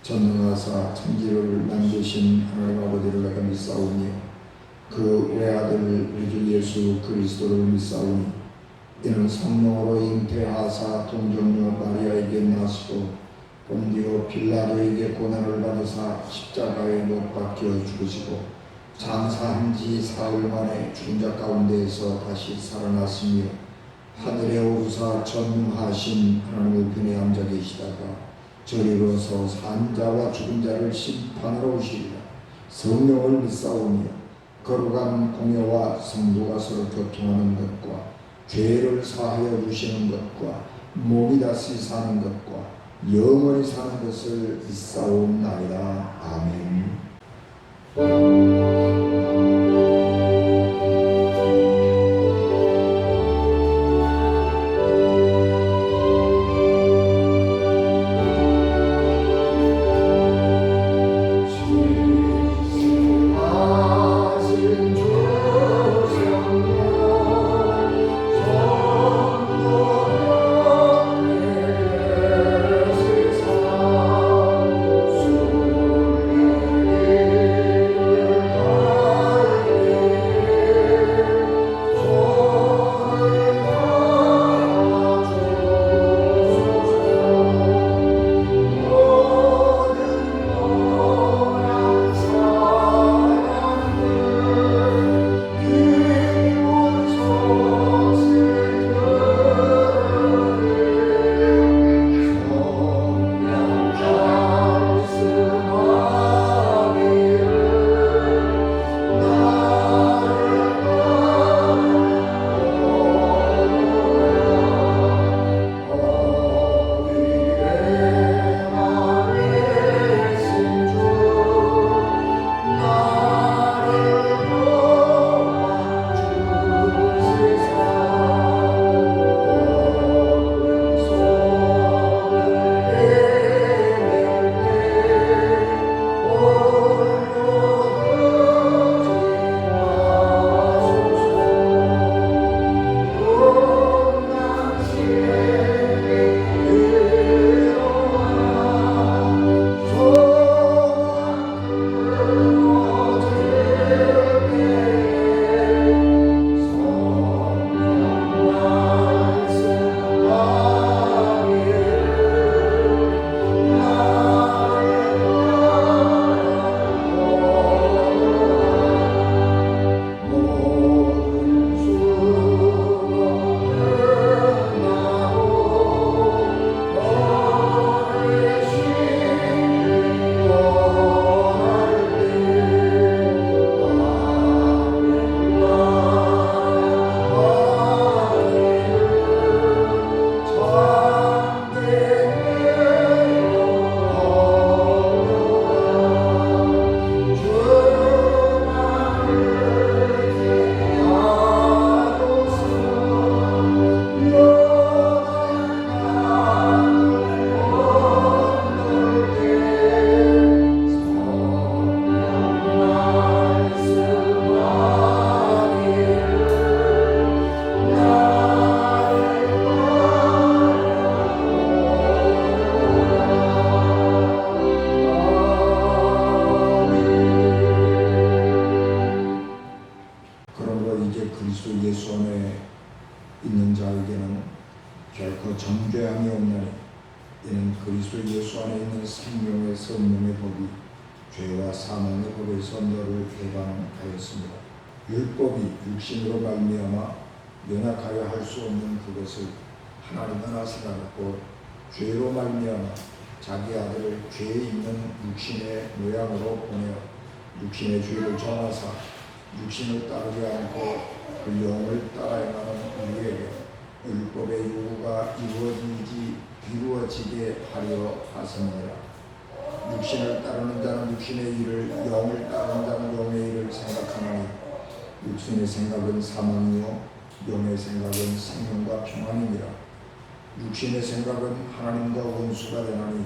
전능하사 천지를 만드신 하나님 아버지를 내가 믿사오니 그 외아들 우리 주 예수 그리스도를 믿사오니 이는 성령으로 잉태하사 동정녀 마리아에게 나시고 본디오 빌라도에게 고난을 받으사 십자가에 못 박혀 죽으시고 장사한 지 사흘 만에 죽은 자 가운데에서 다시 살아났으며 하늘에 오르사 전능하신 하나님의 편에 앉아 계시다가 저리로서 산 자와 죽은 자를 심판하러 오시리라. 성령을 믿사오며 거룩한 공예와 성도가 서로 교통하는 것과 죄를 사하여 주시는 것과 몸이 다시 사는 것과 영원히 사는 것을 믿사옵나이다. 아멘. 결코 정죄함이 없나니 이는 그리스도 예수 안에 있는 생명의 성령의 법이 죄와 사망의 법에서 너를 해방하였습니다. 율법이 육신으로 말미암아 연약하여 할 수 없는 그것을 하나님은 아시나고 죄로 말미암아 자기 아들을 죄 있는 육신의 모양으로 보내어 육신의 죄를 정하사 육신을 따르지 않고 그 영을 따라 행하는 우리에게 율법의 요구가 이루어지게 하려 하셨느니라. 육신을 따르는 자는 육신의 일을, 영을 따르는 자는 영의 일을 생각하나니 육신의 생각은 사망이요 영의 생각은 생명과 평안이니라. 육신의 생각은 하나님과 원수가 되나니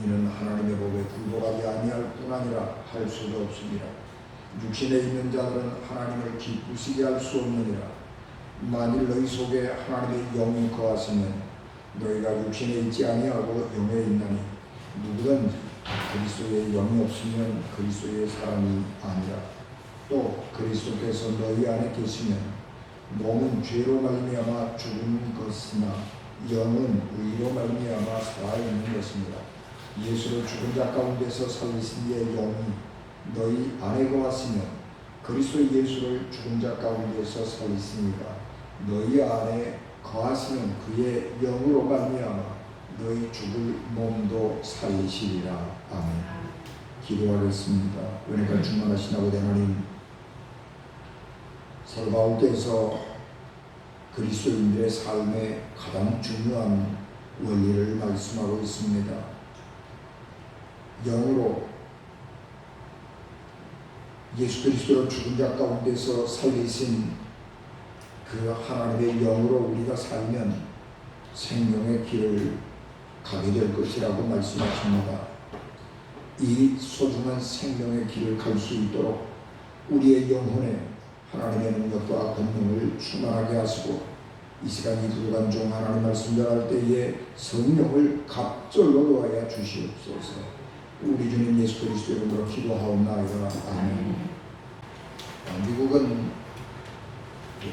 이는 하나님의 법에 굴복하지 아니할 뿐 아니라 할 수도 없습니다. 육신에 있는 자들은 하나님을 기쁘시게 할 수 없느니라. 만일 너희 속에 하나님의 영이 거하시면 너희가 육신에 있지 아니하고 영에 있나니 누구든지 그리스도의 영이 없으면 그리스도의 사람이 아니라, 또 그리스도께서 너희 안에 계시면 몸은 죄로 말미암아 죽은 것이나 영은 의로 말미암아 살아있는 것입니다. 예수를 죽은 자 가운데서 살리신 이의 영이 너희 안에 거하시면 그리스도 예수를 죽은 자 가운데서 살리시니까 너희 안에 거하시는 그의 영으로 말미암아 너희 죽을 몸도 살리시리라. 아멘. 기도하겠습니다. 은혜가 충만하신 아버지 하나님, 사도 바울께서 그리스도인들의 삶에 가장 중요한 원리를 말씀하고 있습니다. 영으로 예수 그리스도를 죽은 자 가운데서 살리신 그 하나님의 영으로 우리가 살면 생명의 길을 가게 될 것이라고 말씀하십니다. 이 소중한 생명의 길을 갈 수 있도록 우리의 영혼에 하나님의 능력과 권능을 충만하게 하시고, 이 시간 이 두간 중 하나님 말씀 전할 때에 성령을 갑절로 놓아야 주시옵소서. 우리 주님 예수 그리스도 이름으로 기도하옵나이다. 아멘. 미국은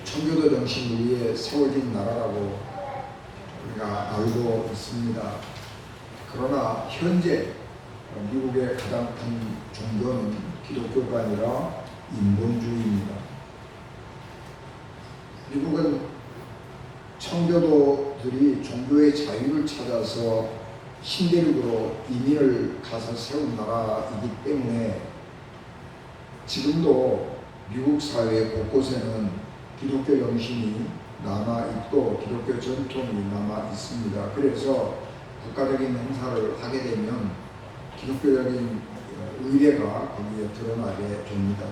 청교도 정신 위에 세워진 나라라고 우리가 알고 있습니다. 그러나 현재 미국의 가장 큰 종교는 기독교가 아니라 인본주의입니다. 미국은 청교도들이 종교의 자유를 찾아서 신대륙으로 이민을 가서 세운 나라이기 때문에 지금도 미국 사회 곳곳에는 기독교 정신이 남아있고 기독교 전통이 남아있습니다. 그래서 국가적인 행사를 하게 되면 기독교적인 의례가 거기에 드러나게 됩니다.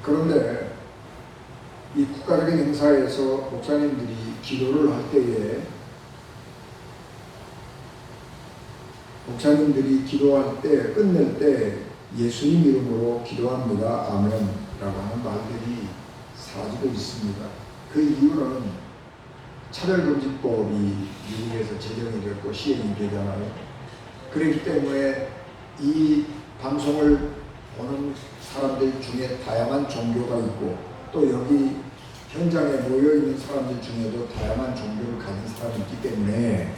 그런데 이 국가적인 행사에서 목사님들이 기도를 할 때에 목사님들이 기도할 때 끝낼 때 예수님 이름으로 기도합니다. 아멘 라고 하는 말들이 사라지고 있습니다. 그 이유는 차별금지법이 미국에서 제정이 됐고 시행이 되잖아요. 그렇기 때문에 이 방송을 보는 사람들 중에 다양한 종교가 있고, 또 여기 현장에 모여있는 사람들 중에도 다양한 종교를 가진 사람이 있기 때문에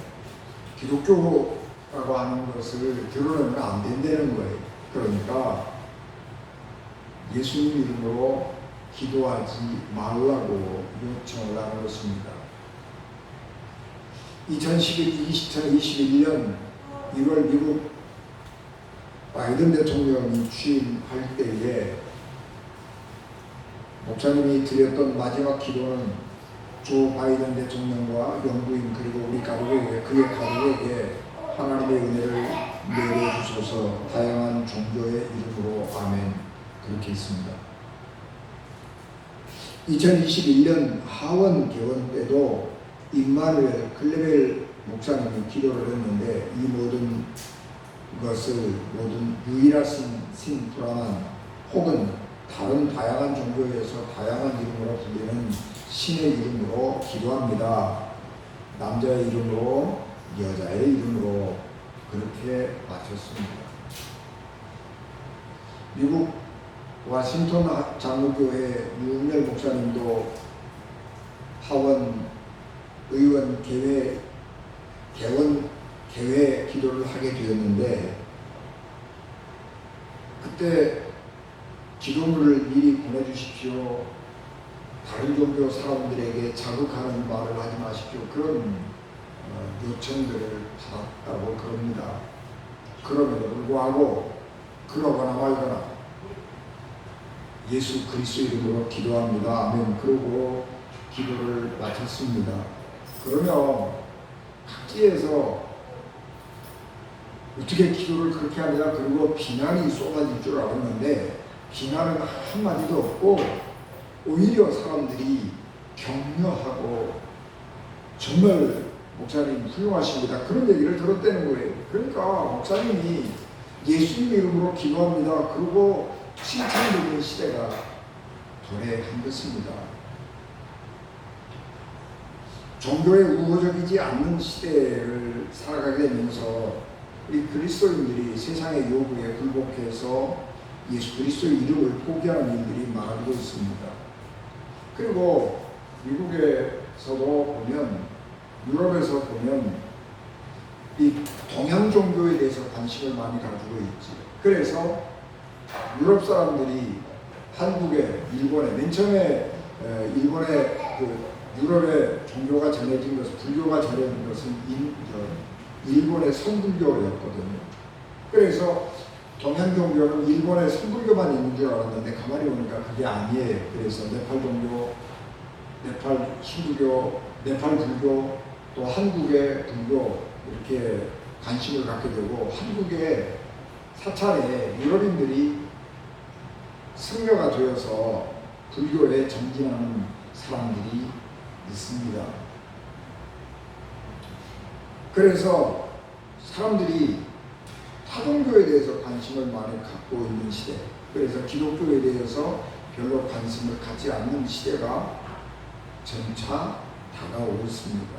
기독교라고 하는 것을 드러내면 안 된다는 거예요. 그러니까 예수님 이름으로 기도하지 말라고 요청을 하는 것입니다. 2021년 1월 미국 바이든 대통령이 취임할 때에 목사님이 드렸던 마지막 기도는 조 바이든 대통령과 영부인 그리고 우리 가족에게, 그의 가족에게 하나님의 은혜를 내려주소서, 다양한 종교의 이름으로 아멘, 그렇게 했습니다. 2021년 하원 개원 때도 임마누엘 클레벨 목사님이 기도를 했는데, 이 모든 것을 모든 유일하신 신 브라만 혹은 다른 다양한 종교에서 다양한 이름으로 불리는 신의 이름으로 기도합니다. 남자의 이름으로, 여자의 이름으로, 그렇게 마쳤습니다. 미국 워싱턴 장로교회 유은열 목사님도 하원 의원 개원 개회 기도를 하게 되었는데, 그때 기도문을 미리 보내주십시오. 다른 종교 사람들에게 자극하는 말을 하지 마십시오. 그런 요청들을 받았다고 그럽니다. 그럼에도 불구하고 그러거나 말거나 예수 그리스도 이름으로 기도합니다. 아멘. 그러고 기도를 마쳤습니다. 그러면 각지에서 어떻게 기도를 그렇게 하느냐, 그리고 비난이 쏟아질 줄 알았는데 비난은 한마디도 없고 오히려 사람들이 격려하고 정말 목사님 훌륭하십니다, 그런 얘기를 들었다는 거예요. 그러니까 목사님이 예수님 이름으로 기도합니다, 그리고 칭찬되는 시대가 도래한 것입니다. 종교에 우호적이지 않는 시대를 살아가게 되면서 우리 그리스도인들이 세상의 요구에 굴복해서 예수 그리스도의 이름을 포기하는 일들이 많아지고 있습니다. 그리고 미국에서도 보면, 유럽에서 보면 이 동양 종교에 대해서 관심을 많이 가지고 있지. 그래서 유럽 사람들이 한국에, 일본에, 맨 처음에 일본의 유럽의 종교가 전해진 것은, 불교가 전해진 것은 일본의 선불교였거든요. 그래서 동양 종교는 일본의 선불교만 있는 줄 알았는데 가만히 보니까 그게 아니에요. 그래서 네팔 종교, 네팔 힌두교, 네팔 불교, 또 한국의 불교 이렇게 관심을 갖게 되고, 한국에 사찰에 유럽인들이 승려가 되어서 불교에 전진하는 사람들이 있습니다. 그래서 사람들이 타종교에 대해서 관심을 많이 갖고 있는 시대, 그래서 기독교에 대해서 별로 관심을 갖지 않는 시대가 점차 다가오고 있습니다.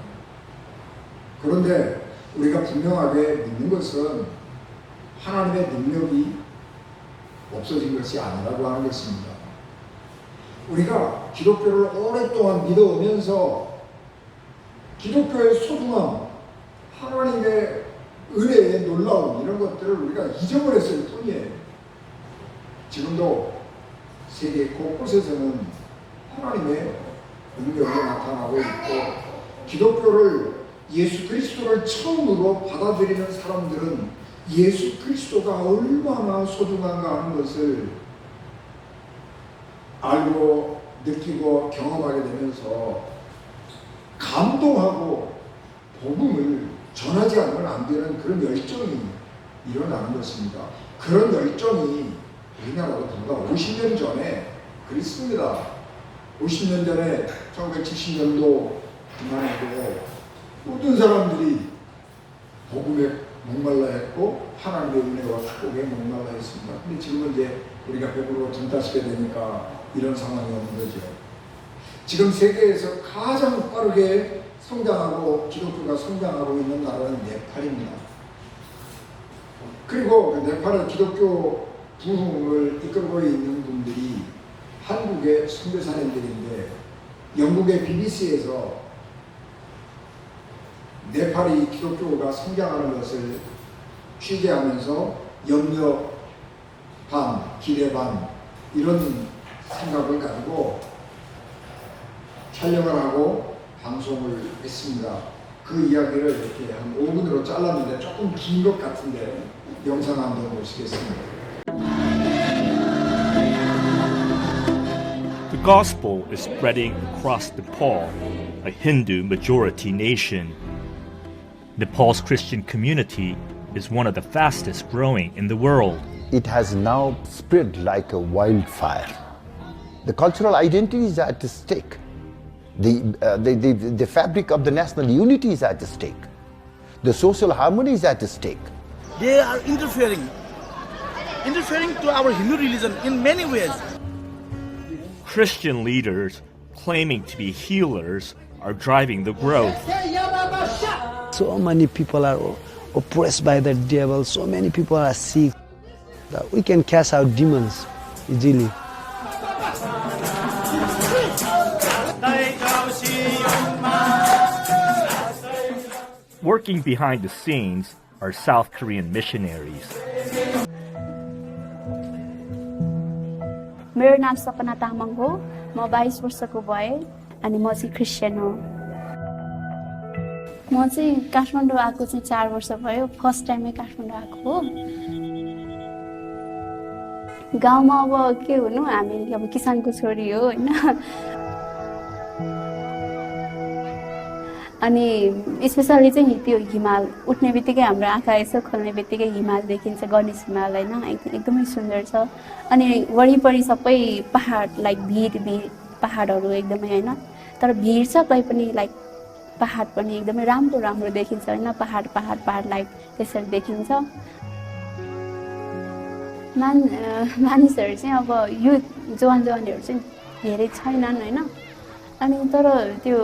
그런데 우리가 분명하게 믿는 것은 하나님의 능력이 없어진 것이 아니라고 하는 것입니다. 우리가 기독교를 오랫동안 믿어오면서 기독교의 소중함, 하나님의 은혜의 놀라움, 이런 것들을 우리가 잊어버렸을 뿐이에요. 지금도 세계 곳곳에서는 하나님의 능력이 나타나고 있고, 기독교를, 예수 그리스도를 처음으로 받아들이는 사람들은 예수 그리스도가 얼마나 소중한가 하는 것을 알고 느끼고 경험하게 되면서 감동하고 복음을 전하지 않으면 안 되는 그런 열정이 일어나는 것입니다. 그런 열정이 우리나라도 불과 50년 전에 그랬습니다. 50년 전에 1970년도 그만 해도 모든 사람들이 복음에 목말라 했고 하나님의 은혜와 축복에 목말라 했습니다. 근데 지금은 이제 우리가 배부르고 든다시게 되니까 이런 상황이 없는 거죠. 지금 세계에서 가장 빠르게 성장하고 기독교가 성장하고 있는 나라는 네팔입니다. 그리고 그 네팔의 기독교 부흥을 이끌고 있는 분들이 한국의 선교사님들인데, 영국의 BBC에서 네팔이 기독교가 성장하는 것을 취재하면서 염려 반, 기대 반 이런 생각을 가지고 촬영을 하고 방송을 했습니다. 그 이야기를 이렇게 한 5분으로 잘랐는데 조금 긴 것 같은데 영상 한번 보시겠습니다. The gospel is spreading across Nepal, a Hindu majority nation. Nepal's Christian community is one of the fastest growing in the world. It has now spread like a wildfire. The cultural identity is at stake. The fabric of the national unity is at stake. The social harmony is at stake. They are interfering to our Hindu religion in many ways. Christian leaders claiming to be healers are driving the growth. So many people are oppressed by the devil, so many people are sick. We can cast out demons easily. Working behind the scenes are South Korean missionaries. मेरो नाम सपना तामाङ हो। म 22 वर्षको भए अनि म चाहिँ क्रिस्चियन हो। म चाहिँ काठमाडौँ आएको चाहिँ 4 वर्ष भयो। फर्स्ट टाइमै काठमाडौँ आएको हो। गाउँमा अब के हुनु, हामी अब किसानको छोरी हो हैन। अनि स्पेशली चाहिँ त्यो हिमाल उठ्ने बित्तिकै हाम्रो आँखा यसो खोल्ने बित्तिकै हिमाल देखिन्छ, गणेश हिमाल हैन, एकदमै सुन्दर छ। अनि वरिपरि सबै पहाड, लाइक भिर पहाडहरू एकदमै हैन, तर भिर छ तै पनि लाइक पहाड पनि एकदमै राम्रो देखिन्छ हैन, पहाड लाइक त्यसरी देखिन्छ। मानिसहरू चाहिँ अब युथ जवानहरू चाहिँ धेरै छैनन् हैन, अनि तर त्यो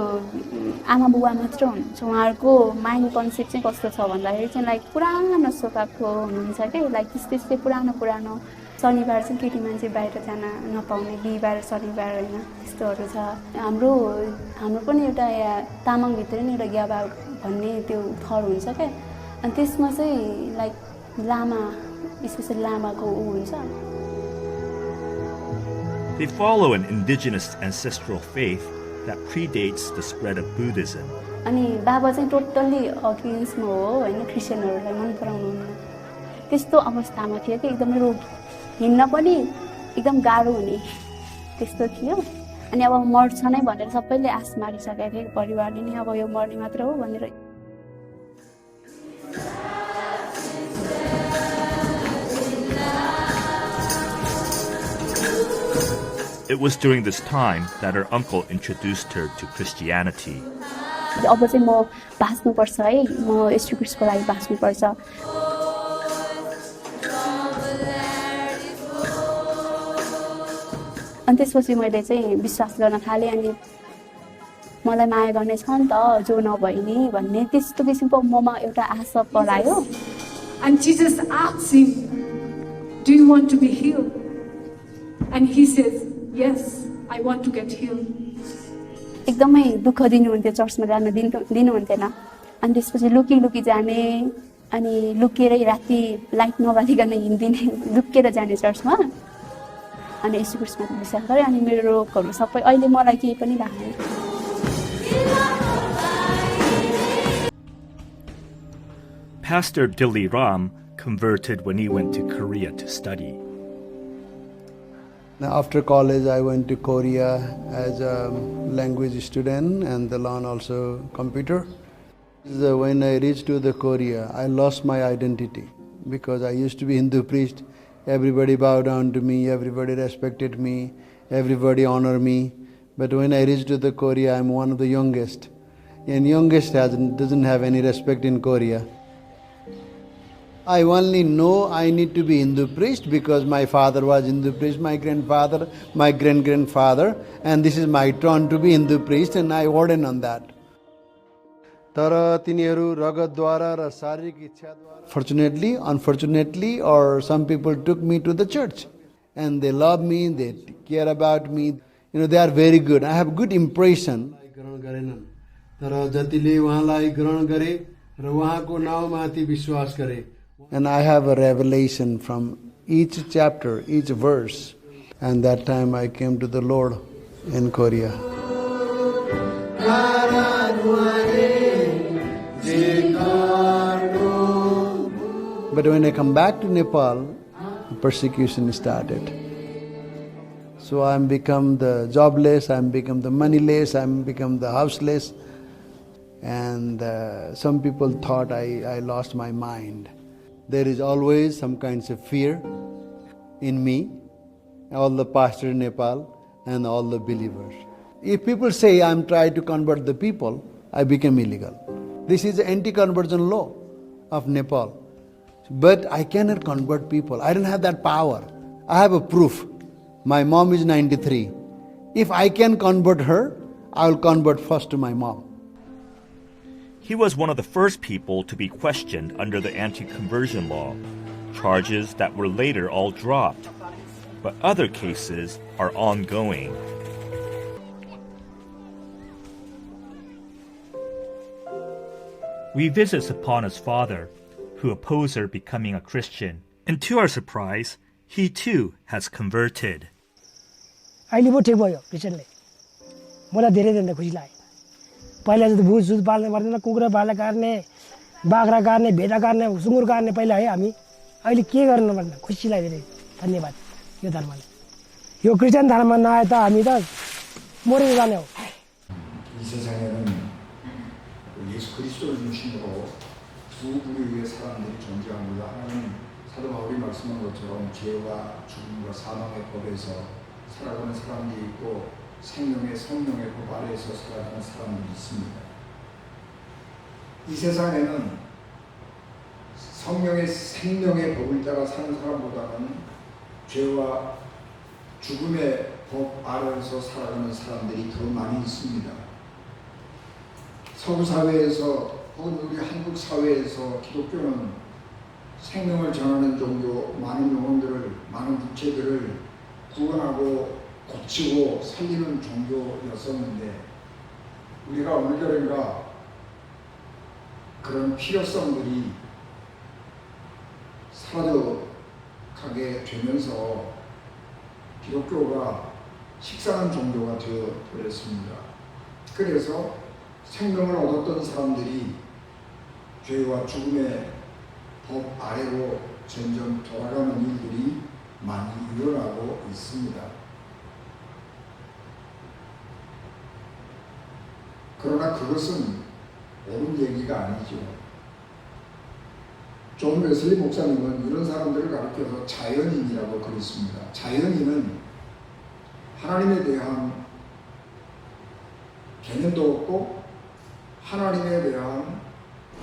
आमा बुबा मात्र हुनुहुन्छ उहाँहरूको माइन्ड कन्सेप्ट चाहिँ कस्तो छ भन्दाखेरि चाहिँ लाइक पुरानो सोकाको हुनुहुन्छ कि लाइक त्यस्तै पुरानो शनिबार चाहिँ केटी मान्छे बाहिर जान नपाउने बिहिबार शनिबार होइन त्यस्तोहरू छ हाम्रो पनि एउटा यहाँ तामाङभित्र नि एउटा ग्याबा भन्ने त्यो थर हुन्छ क्या अनि त्यसमा चाहिँ लाइक लामा स्पेसली लामाको ऊ हुन्छ. They follow an indigenous ancestral faith that predates the spread of Buddhism. अनि बाबा चाहिँ टोटल्ली अगेन्स्टमा हो होइन क्रिस्चियनहरूलाई मन पराउनुहुन्न त्यस्तो अवस्थामा थियो कि एकदमै रोगी हिँड्न पनि एकदम गाह्रो हुने त्यस्तो थियो अनि अब मर्छ नै भनेर सबैले आश मारिसकेको थियो परिवारले नि अब यो मर्ने मात्र हो भनेर. It was during this time that her uncle introduced her to Christianity. अब चाहिँ म बाँच्नुपर्छ है म यीशु ख्रीष्टको लागि बाँच्नुपर्छ. अनि त्यसपछि मैले चाहिँ विश्वास गर्न थालेँ अनि मलाई माया गर्ने छ नि त जो नभए नि भन्ने त्यस्तो किसिमको ममा एउटा आशा पलायो. And Jesus asks him, do you want to be healed? And he says, yes, I want to get healed. एकदमै दुःख दिनुहुन्थ्यो चर्चमा जान दिनुहुन्थेन अनि त्यसपछि लुकी जाने अनि लुकेरै राति लाइट नबालिकन हिँडिदिने लुकेर जाने चर्चमा अनि यीशु ख्रीष्टमा विश्वास गरेँ अनि मेरो रोगहरू सबै अहिले मलाई केही पनि लाग्दैन. Pastor Dilli Ram converted when he went to Korea to study. Now, after college, I went to Korea as a language student and then learn also computer. When I reached to the Korea, I lost my identity because I used to be Hindu priest. Everybody bowed down to me, everybody respected me, everybody honored me. But when I reached to the Korea, I'm one of the youngest. And youngest doesn't have any respect in Korea. I only know I need to be Hindu priest because my father was Hindu priest, my grandfather, my great-grandfather, and this is my turn to be Hindu priest and I ordain on that. Fortunately, unfortunately, or some people took me to the church and they love me, they care about me. You know, they are very good. I have good impression. And I have a revelation from each chapter, each verse. And that time I came to the Lord in Korea. But when I come back to Nepal, persecution started. So I'm become the jobless, I'm become the moneyless, I'm become the houseless. And some people thought I lost my mind. There is always some kinds of fear in me, all the pastors in Nepal and all the believers. If people say I'm trying to convert the people, I become illegal. This is the anti-conversion law of Nepal. But I cannot convert people. I don't have that power. I have a proof. My mom is 93. If I can convert her, I will convert first to my mom. He was one of the first people to be questioned under the anti-conversion law, charges that were later all dropped. But other cases are ongoing. We visit Sapana's father, who opposed her becoming a Christian. And to our surprise, he too has converted. अहिले पो ठिक भयो क्रिस्चियनले मलाई धेरै धेरै खुसी लाग्यो पहिला चाहिँ भुस सुस पाल्ने पर्दैन कुखुरा बाला काट्ने बाख्रा काट्ने भेडा काट्ने सुँगुर काट्ने पहिला है हामी अहिले के गर्नु पर्दैन खुसी लाग्यो धेरै धन्यवाद यो धर्मले यो क्रिस्चियन धर्ममा नआए त हामी त मरेर जाने हो 이 세상에는 예수 그리스도를 중심으로 두 부류의 사람들이 존재합니다. 하나는 사도 바울이 말씀한 것처럼 죄와 죽음과 사망의 법에서 살아가는 사람들이 있고 성령의 법 아래에서 살아가는 사람들이 있습니다. 이 세상에는 성령의 생명의 법을 따라 사는 사람보다는 죄와 죽음의 법 아래에서 살아가는 사람들이 더 많이 있습니다. 서구 사회에서 혹은 우리 한국 사회에서 기독교는 생명을 전하는 종교, 많은 영혼들을, 많은 부채들을 구원하고 고치고 살리는 종교였었는데 우리가 어느 결인가 그런 필요성들이 사라져가게 되면서 기독교가 식상한 종교가 되어버렸습니다. 그래서 생명을 얻었던 사람들이 죄와 죽음의 법 아래로 점점 돌아가는 일들이 많이 일어나고 있습니다. 그러나 그것은 옳은 얘기가 아니죠. 존 웨슬리 목사님은 이런 사람들을 가르쳐서 자연인이라고 그랬습니다. 자연인은 하나님에 대한 개념도 없고 하나님에 대한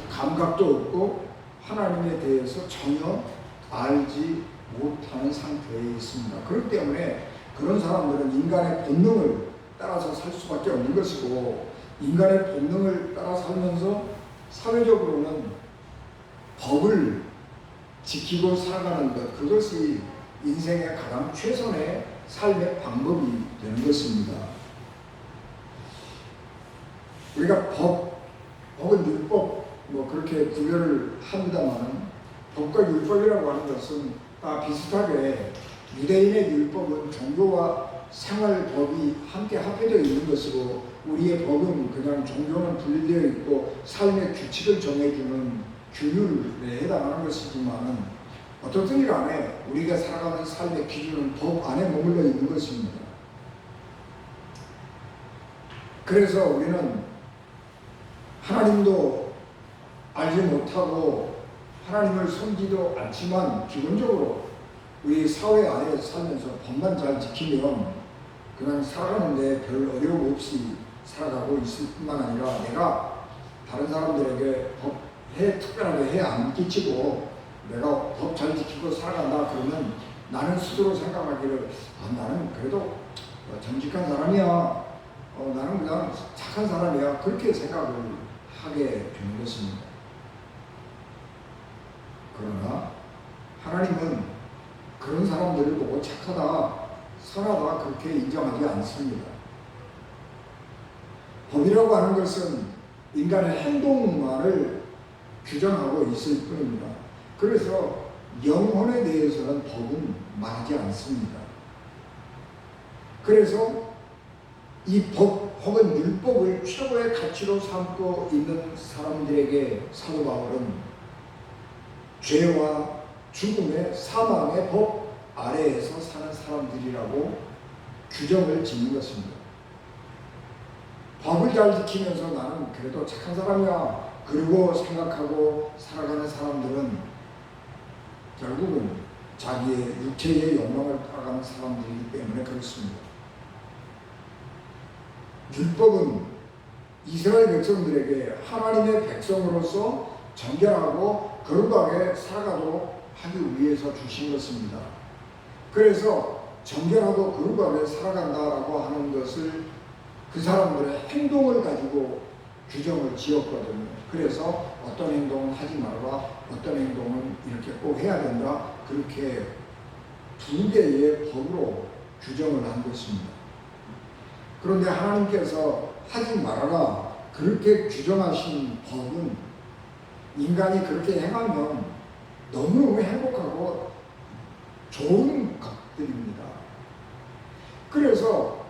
감각도 없고 하나님에 대해서 전혀 알지 못하는 상태에 있습니다. 그렇기 때문에 그런 사람들은 인간의 본능을 따라서 살 수밖에 없는 것이고 인간의 본능을 따라 살면서 사회적으로는 법을 지키고 살아가는 것, 그것이 인생의 가장 최선의 삶의 방법이 되는 것입니다. 우리가 법 혹은 율법 그렇게 구별을 합니다만 법과 율법이라고 하는 것은 다 비슷하게 유대인의 율법은 종교와 생활법이 함께 합해되어 있는 것이고 우리의 법은 그냥 종교는 분리되어 있고 삶의 규칙을 정해주는 규율에 해당하는 것이지만 어떻든 간에 우리가 살아가는 삶의 기준은 법 안에 머물러 있는 것입니다. 그래서 우리는 하나님도 알지 못하고 하나님을 섬기도 않지만 기본적으로 우리 사회 안에 살면서 법만 잘 지키면 그냥 살아가는데 별 어려움 없이 살아가고 있을 뿐만 아니라 내가 다른 사람들에게 특별하게 해 안 끼치고 내가 법 잘 지키고 살아간다 그러면 나는 스스로 생각하기를 나는 그래도 정직한 사람이야, 나는 그냥 착한 사람이야, 그렇게 생각을 하게 되는 것입니다. 그러나 하나님은 그런 사람들을 보고 착하다, 선하다 그렇게 인정하지 않습니다. 법이라고 하는 것은 인간의 행동만을 규정하고 있을 뿐입니다. 그래서 영혼에 대해서는 법은 말하지 않습니다. 그래서 이 법 혹은 율법을 최고의 가치로 삼고 있는 사람들에게 사도 바울은 죄와 죽음의 사망의 법 아래에서 사는 사람들이라고 규정을 짓는 것입니다. 법을 잘 지키면서 나는 그래도 착한 사람이야 그러고 생각하고 살아가는 사람들은 결국은 자기의 육체의 욕망을 따라가는 사람들이기 때문에 그렇습니다. 율법은 이스라엘 백성들에게 하나님의 백성으로서 정결하고 거룩하게 살아가도록 하기 위해서 주신 것입니다. 그래서 정결하고 거룩하게 살아간다라고 하는 것을 그 사람들의 행동을 가지고 규정을 지었거든요. 그래서 어떤 행동은 하지 말아라, 어떤 행동은 이렇게 꼭 해야 된다, 그렇게 두 개의 법으로 규정을 한 것입니다. 그런데 하나님께서 하지 말아라 그렇게 규정하신 법은 인간이 그렇게 행하면 너무너무 행복하고 좋은 것들입니다. 그래서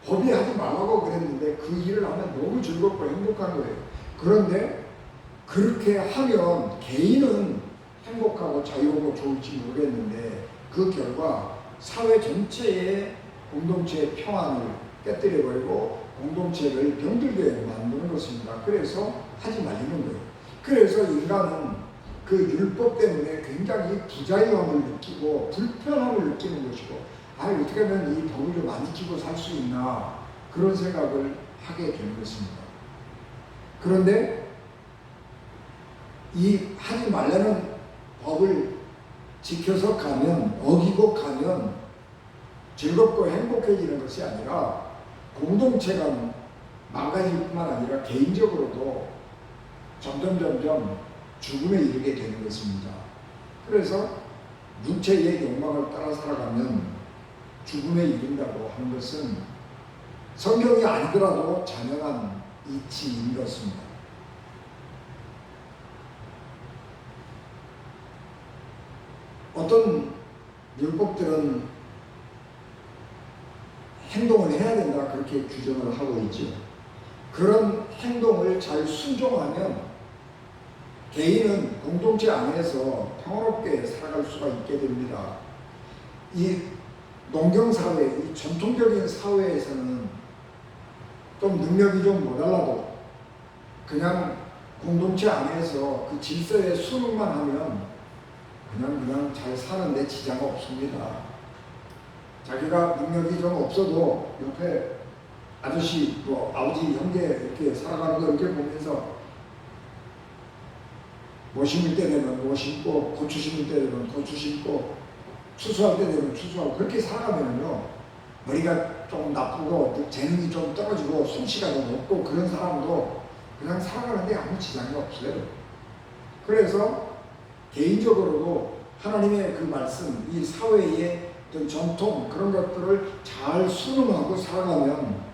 법이 하지 말라고 그랬는데 그 일을 하면 너무 즐겁고 행복한 거예요. 그런데 그렇게 하면 개인은 행복하고 자유롭고 좋을지 모르겠는데 그 결과 사회 전체의 공동체의 평안을 깨뜨려버리고 공동체를 병들게 만드는 것입니다. 그래서 하지 말리는 거예요. 그래서 인간은 그 율법 때문에 굉장히 부자유함을 느끼고 불편함을 느끼는 것이고 어떻게 하면 이 법을 좀 안 지키고 살 수 있나 그런 생각을 하게 되는 것입니다. 그런데 이 하지 말라는 법을 지켜서 가면 어기고 가면 즐겁고 행복해지는 것이 아니라 공동체가 망가질 뿐만 아니라 개인적으로도 점점 죽음에 이르게 되는 것입니다. 그래서 육체의 욕망을 따라 살아가면 죽음에 이른다고 하는 것은 성경이 아니더라도 잔인한 이치인 것입니다. 어떤 율법들은 행동을 해야 된다 그렇게 규정을 하고 있죠. 그런 행동을 잘 순종하면 개인은 공동체 안에서 평화롭게 살아갈 수가 있게 됩니다. 이 농경사회, 이 전통적인 사회에서는 좀 능력이 좀 모자라도 그냥 공동체 안에서 그 질서에 순응만 하면 그냥 잘 사는데 지장 없습니다. 자기가 능력이 좀 없어도 옆에 아저씨, 또 아버지, 형제 이렇게 살아가는 거 이렇게 보면서 뭐 심을 때 되면 뭐 심고, 고추 심을 때 되면 고추 심고, 추수할 때 되면 추수하고, 그렇게 살아가면요 머리가 좀 나쁘고 재능이 좀 떨어지고 솜씨가 좀 없고 그런 사람도 그냥 살아가는데 아무 지장이 없어요. 그래서 개인적으로도 하나님의 그 말씀, 이 사회의 어떤 전통 그런 것들을 잘 순응하고 살아가면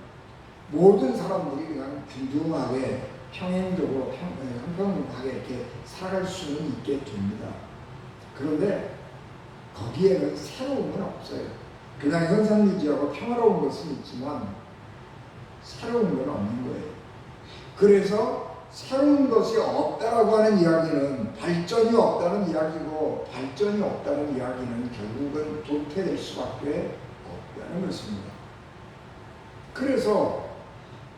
모든 사람들이 그냥 균등하게 평행적으로 평등하게 이렇게 살아갈 수는 있게 됩니다. 그런데 거기에는 새로운 건 없어요. 그냥 현상유지하고 평화로운 것은 있지만 새로운 건 없는 거예요. 그래서 새로운 것이 없다라고 하는 이야기는 발전이 없다는 이야기고, 발전이 없다는 이야기는 결국은 도태될 수밖에 없다는 것입니다. 그래서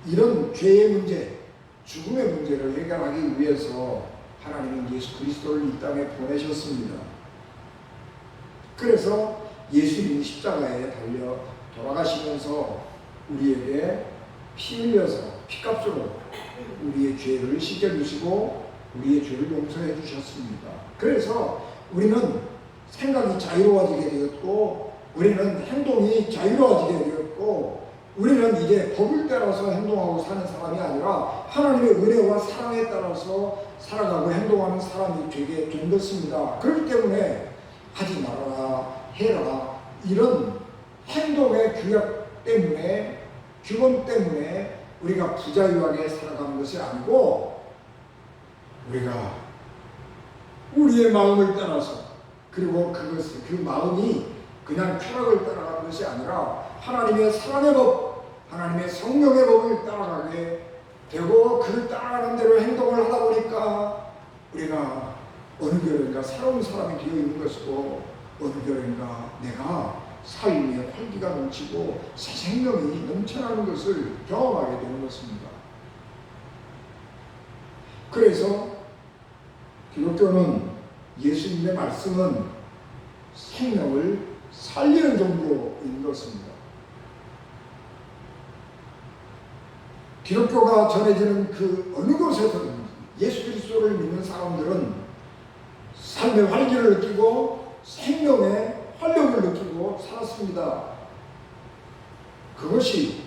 이런 죄의 문제, 죽음의 문제를 해결하기 위해서 하나님은 예수 그리스도를 이 땅에 보내셨습니다. 그래서 예수님이 십자가에 달려 돌아가시면서 우리에게 피 흘려서 피값으로 우리의 죄를 씻겨주시고 우리의 죄를 용서해 주셨습니다. 그래서 우리는 생각이 자유로워지게 되었고, 우리는 행동이 자유로워지게 되었고, 우리는 이제 법을 따라서 행동하고 사는 사람이 아니라 하나님의 은혜와 사랑에 따라서 살아가고 행동하는 사람이 되게 된 것입니다. 그렇기 때문에 하지 말아라, 해라, 이런 행동의 규약 때문에, 규범 때문에 우리가 부자유하게 살아가는 것이 아니고, 우리가 우리의 마음을 따라서, 그리고 그 마음이 그냥 쾌락을 따라가는 것이 아니라 하나님의 사랑의 법, 하나님의 성령의 법을 따라가게 되고, 그를 따라가는 대로 행동을 하다 보니까 우리가 어느 결인가 새로운 사람이 되어 있는 것이고, 어느 결인가 내가 삶의 활기가 넘치고 새 생명이 넘쳐나는 것을 경험하게 되는 것입니다. 그래서 기독교는, 예수님의 말씀은 생명을 살리는 종교인 것입니다. 기독교가 전해지는 그 어느 곳에서든 예수 그리스도를 믿는 사람들은 삶의 활기를 느끼고 생명의 활력을 느끼고 살았습니다. 그것이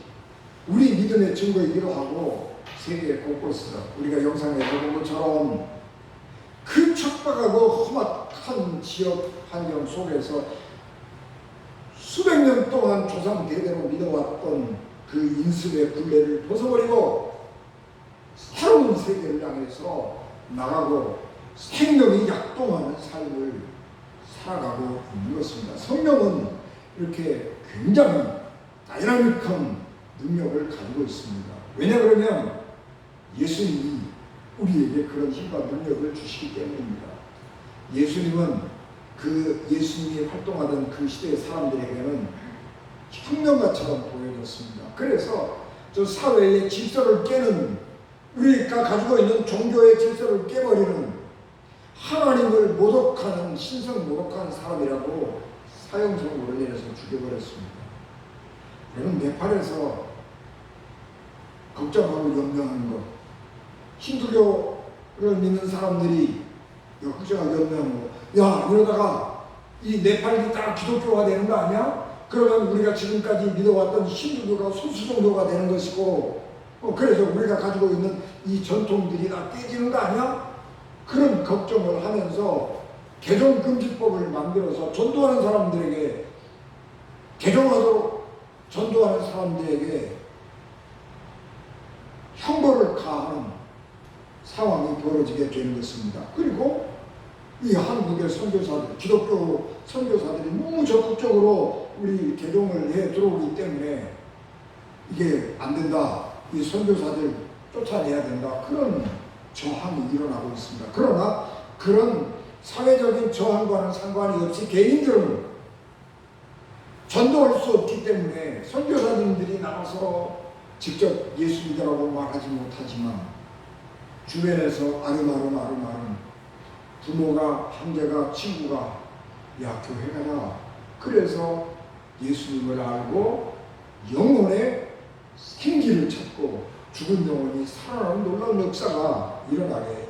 우리 믿음의 증거이기도 하고, 세계 곳곳에서 우리가 영상에 본 것처럼 그 척박하고 험악한 지역 환경 속에서 수백 년 동안 조상 대대로 믿어왔던 그 인습의 굴레를 벗어버리고 새로운 세계를 향해서 나가고 생명이 약동하는 삶을 살아가고 있는 것입니다. 성령은 이렇게 굉장히 다이나믹한 능력을 가지고 있습니다. 왜냐 그러면 예수님이 우리에게 그런 힘과 능력을 주시기 때문입니다. 예수님은 예수님이 활동하던 그 시대의 사람들에게는 혁명가처럼 보여졌습니다. 그래서 저 사회의 질서를 깨는, 우리가 가지고 있는 종교의 질서를 깨버리는, 하나님을 모독하는, 신성 모독하는 사람이라고 사형선고를 내려서 죽여버렸습니다. 여러분, 네팔에서 걱정하고 염려하는 것, 힌두교를 믿는 사람들이 걱정하고 염려하는 것, 야 이러다가 이 네팔이 다 기독교가 되는 거 아니야? 그러면 우리가 지금까지 믿어왔던 힌두교가 소수 정도가 되는 것이고, 그래서 우리가 가지고 있는 이 전통들이 다 깨지는 거 아니야? 그런 걱정을 하면서 개종금지법을 만들어서 전도하는 사람들에게, 개종하도록 전도하는 사람들에게 형벌을 가하는 상황이 벌어지게 되는 것입니다. 그리고 이 한국의 선교사들, 기독교 선교사들이 너무 적극적으로 우리 개종을 해 들어오기 때문에 이게 안 된다, 이 선교사들 쫓아내야 된다, 그런 저항이 일어나고 있습니다. 그러나 그런 사회적인 저항과는 상관이 없이 개인들은 전도할 수 없기 때문에 선교사님들이 나와서 직접 예수 믿으라고 말하지 못하지만 주변에서 아름아름 부모가, 형제가, 친구가 야 교회 가자, 그래서 예수님을 알고 영혼의 생기를 찾고 죽은 영혼이 살아나는 놀라운 역사가 일어나게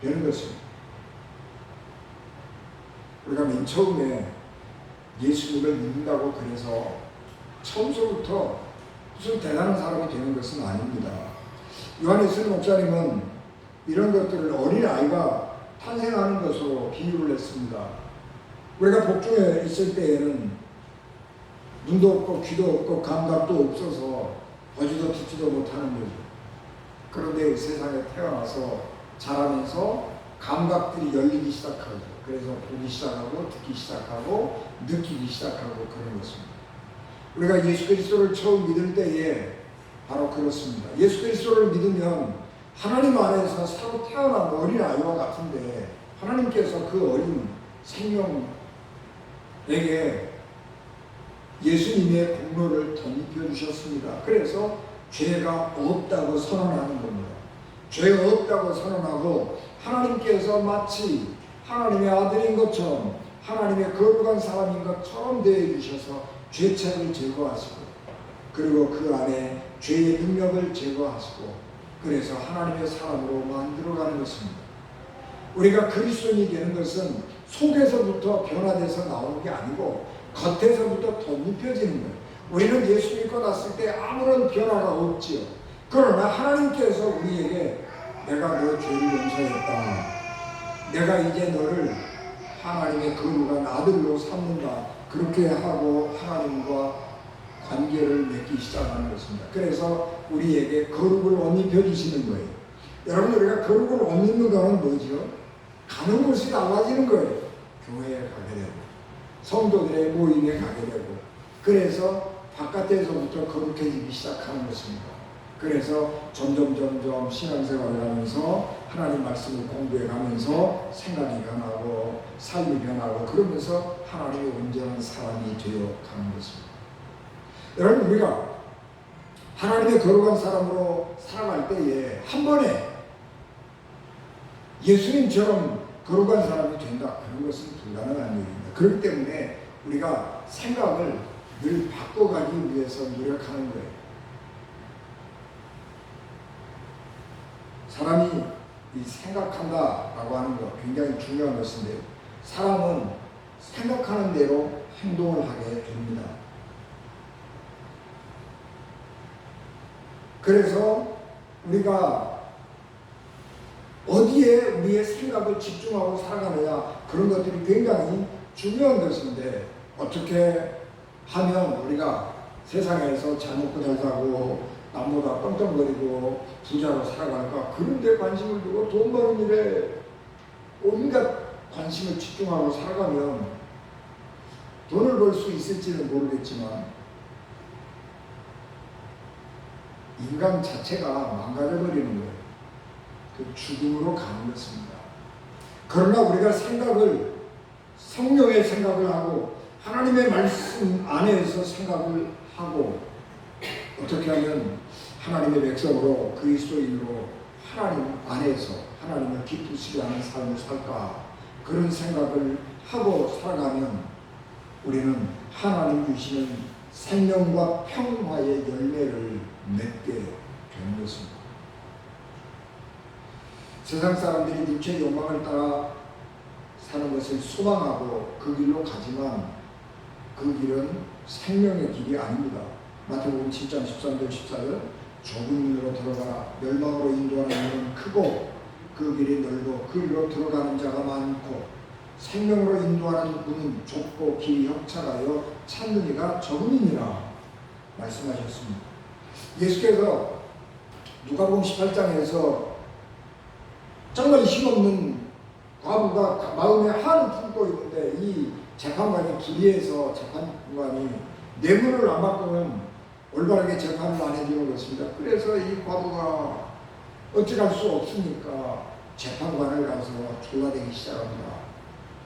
되는 것입니다. 우리가 맨 처음에 예수님을 믿는다고 그래서 처음서부터 무슨 대단한 사람이 되는 것은 아닙니다. 요한예슬 목사님은 이런 것들을 어린아이가 탄생하는 것으로 비유를 했습니다. 우리가 복중에 있을 때에는 눈도 없고 귀도 없고 감각도 없어서 보지도 듣지도 못하는 거죠. 그런데 세상에 태어나서 자라면서 감각들이 열리기 시작하죠. 그래서 보기 시작하고 듣기 시작하고 느끼기 시작하고 그런 것입니다. 우리가 예수 그리스도를 처음 믿을 때에 바로 그렇습니다. 예수 그리스도를 믿으면 하나님 안에서 새로 태어난 어린아이와 같은데 하나님께서 그 어린 생명에게 예수님의 공로를 덧입혀 주셨습니다. 그래서 죄가 없다고 선언하는 겁니다. 죄가 없다고 선언하고 하나님께서 마치 하나님의 아들인 것처럼, 하나님의 거룩한 사람인 것처럼 대해 주셔서 죄책을 제거하시고, 그리고 그 안에 죄의 능력을 제거하시고, 그래서 하나님의 사람으로 만들어가는 것입니다. 우리가 그리스도인이 되는 것은 속에서부터 변화돼서 나오는 게 아니고 겉에서부터 덧입혀지는 거예요. 우리는 예수 믿고 났을 때 아무런 변화가 없지요. 그러나 하나님께서 우리에게 내가 너 죄를 용서했다, 내가 이제 너를 하나님의 거룩한 아들로 삼는다, 그렇게 하고 하나님과 관계를 맺기 시작하는 것입니다. 그래서 우리에게 거룩을 옷 입혀주시는 거예요. 여러분, 우리가 거룩을 옷 입는 거는 뭐죠? 가는 곳이 달라지는 거예요. 교회에 가게 되고 성도들의 모임에 가게 되고, 그래서 바깥에서부터 거룩해지기 시작하는 것입니다. 그래서 점점 신앙생활을 하면서 하나님 말씀을 공부해 가면서 생각이 변하고 삶이 변하고, 그러면서 하나님의 온전한 사람이 되어 가는 것입니다. 여러분, 우리가 하나님의 거룩한 사람으로 살아갈 때에 한 번에 예수님처럼 거룩한 사람이 된다, 그런 것은 불가능한 일입니다. 그렇기 때문에 우리가 생각을 늘 바꿔가기 위해서 노력하는 거예요. 사람이 이 생각한다라고 하는 거 굉장히 중요한 것인데, 사람은 생각하는 대로 행동을 하게 됩니다. 그래서 우리가 어디에 우리의 생각을 집중하고 살아가느냐, 그런 것들이 굉장히 중요한 것인데, 어떻게 하면 우리가 세상에서 잘 먹고 잘 사고 남보다 떵떵거리고 부자로 살아갈까, 그런 데 관심을 두고 돈 버는 일에 온갖 관심을 집중하고 살아가면 돈을 벌 수 있을지는 모르겠지만 인간 자체가 망가져버리는 거예요. 그 죽음으로 가는 것입니다. 그러나 우리가 생각을, 성령의 생각을 하고 하나님의 말씀 안에서 생각을 하고, 어떻게 하면 하나님의 백성으로, 그리스도인으로 하나님 안에서 하나님을 기쁘시게 하는 삶을 살까, 그런 생각을 하고 살아가면 우리는 하나님 주시는 생명과 평화의 열매를 맺게 되는 것입니다. 세상 사람들이 육체의 욕망을 따라 사는 것을 소망하고 그 길로 가지만, 그 길은 생명의 길이 아닙니다. 마태복음 7장 13절 14절 좁은 길로 들어가라. 멸망으로 인도하는 길은 크고 그 길이 넓어 그 길로 들어가는 자가 많고 생명으로 인도하는 문은 좁고 길이 협착하여 찾는 이가 적음이니라 말씀하셨습니다. 예수께서 누가복음 18장에서 정말 힘없는 과부가 마음에 한을 품고 있는데 이 재판관이 길이에서 재판관이 뇌물을 안 받고는 올바르게 재판을 안 해주는 것입니다. 그래서 이 과부가 어찌할 수 없으니까 재판관을 가서 졸라대기 시작합니다.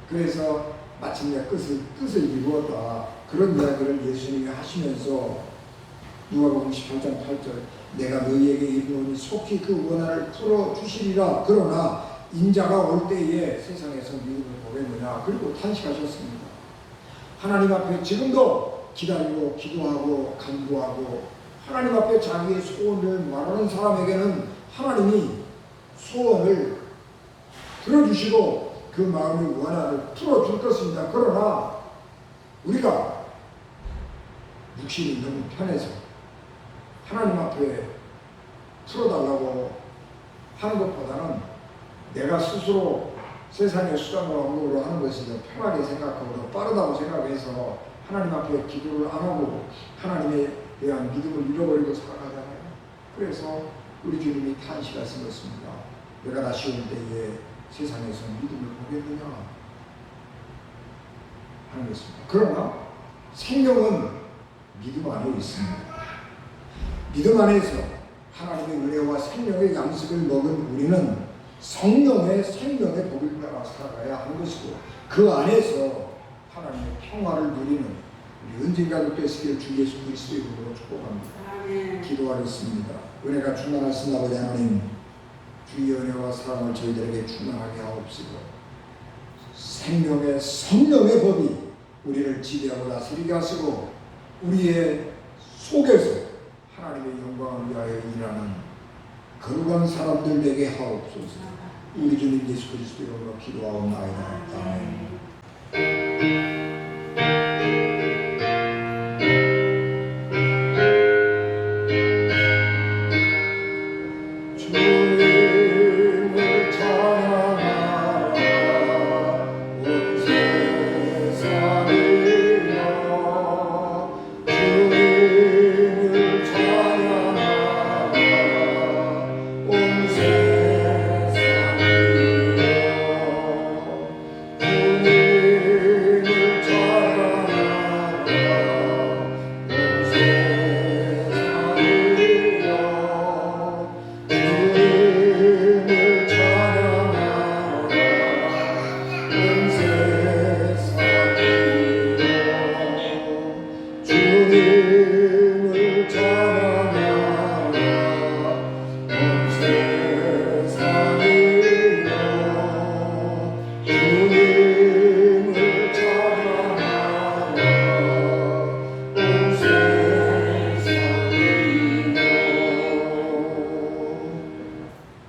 그래서 마침내 뜻을 이루었다. 그런 이야기를 예수님이 하시면서 누가복음 18장 8절 내가 너희에게 이르노니 속히 그 원한을 풀어주시리라. 그러나 인자가 올 때에 세상에서 미움을 보겠느냐. 그리고 탄식하셨습니다. 하나님 앞에 지금도 기다리고 기도하고 간구하고 하나님 앞에 자기의 소원을 말하는 사람에게는 하나님이 소원을 들어주시고 그 마음의 원한을 풀어줄 것입니다. 그러나 우리가 육신이 너무 편해서 하나님 앞에 풀어달라고 하는 것보다는 내가 스스로 세상의 수단과 언급으로 하는 것이 더 편하게 생각하고 더 빠르다고 생각해서 하나님 앞에 기도를 안 하고 하나님에 대한 믿음을 잃어버리고 살아가잖아요. 그래서 우리 주님이 탄식하셨습니다. 내가 다시 올 때에 세상에서 믿음을 보겠느냐 하는 것입니다. 그러나 생명은 믿음 안에 있습니다. 믿음 안에서 하나님의 은혜와 생명의 양식을 먹은 우리는 성령의 생명의 복을 따라 살아가야 하는 것이고 그 안에서 하나님의 평화를 누리는 우리 언젠가도 되시기를 주 예수 그리스도의 이름으로 축복합니다. 기도하겠습니다. 은혜가 충만하신 아버지 하나님, 주의 은혜와 사랑을 저희들에게 충만하게 하옵시고 생명의 성령의 법이 우리를 지배하고 다스리게 하시고 우리의 속에서 하나님의 영광을 위하여 일하는 거룩한 사람들 되게 하옵소서. 우리 주님 예수 그리스도 이름으로 기도하옵나이다. 아멘.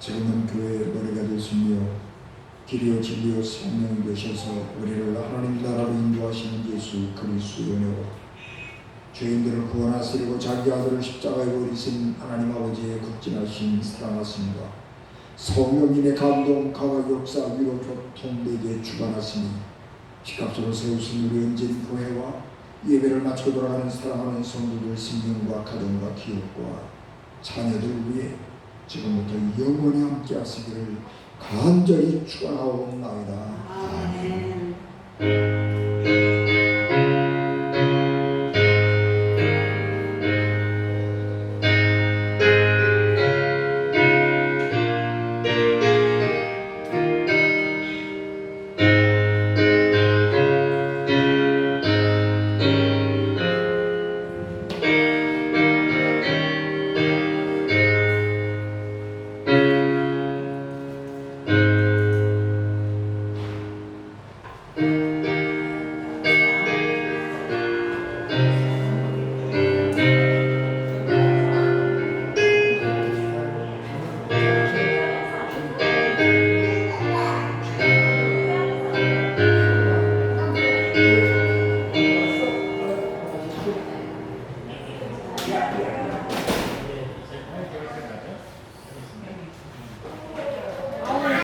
지금은 교회의 머리가 되시며 길이요 진리요 생명이 되셔서 우리를 하나님 나라로 인도하시는 예수 그리스도의 은혜로 죄인들을 구원하시려고 자기 아들을 십자가에 버리신 하나님 아버지의 극진하신 사랑하심과 성령님의 감동 강화 역사 위로 교통되게 주관하시니 피값으로 세우신 우리 은진 교회와 예배를 마치고 돌아가는 사랑하는 성도들 생명과 가정과 기업과 자녀들 위해 지금부터 영원히 함께 하시기를 간절히 축원하옵나이다. 아멘.